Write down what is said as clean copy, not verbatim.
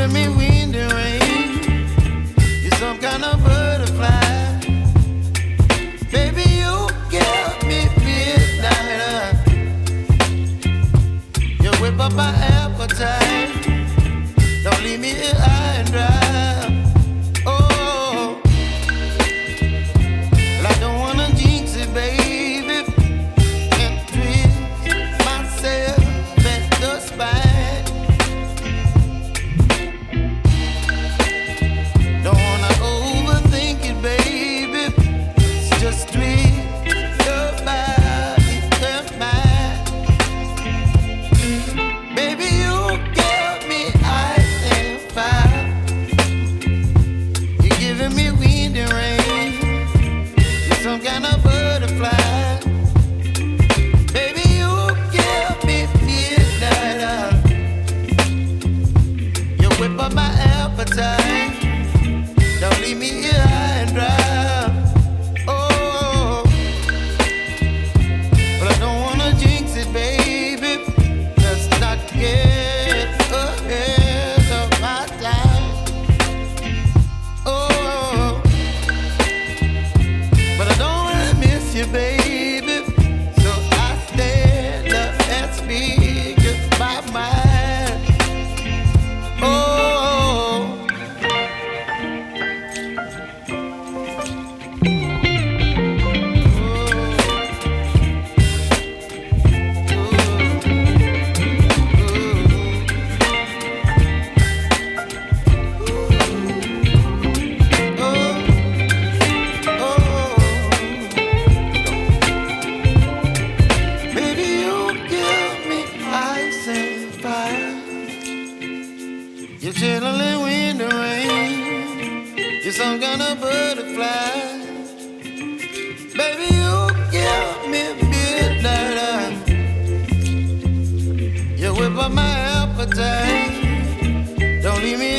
giving me wind and rain. You're some kind of butterfly. Baby, you give me midnight. You whip up my appetite. Don't leave me here high and dry. Oh, well, I don't wanna jinx it, baby, and twist myself at the spine. Don't wanna overthink it, baby. It's just twist your body and mine. Baby, you give me ice and fire. You're giving me wind and rain. You're some kind of butterfly. Baby, you give me midnight. You whip up my appetite. Don't leave me here high and dry. Oh, but I don't wanna jinx it, baby. Let's not get ahead of my time. Oh, but I don't wanna miss you, baby. So I stand up and speak my mind. Oh. Baby, you give me ice and fire. You're chilling wind and rain. You're some kind of butterfly. Baby, you give me midnight. You whip up my appetite. Don't leave me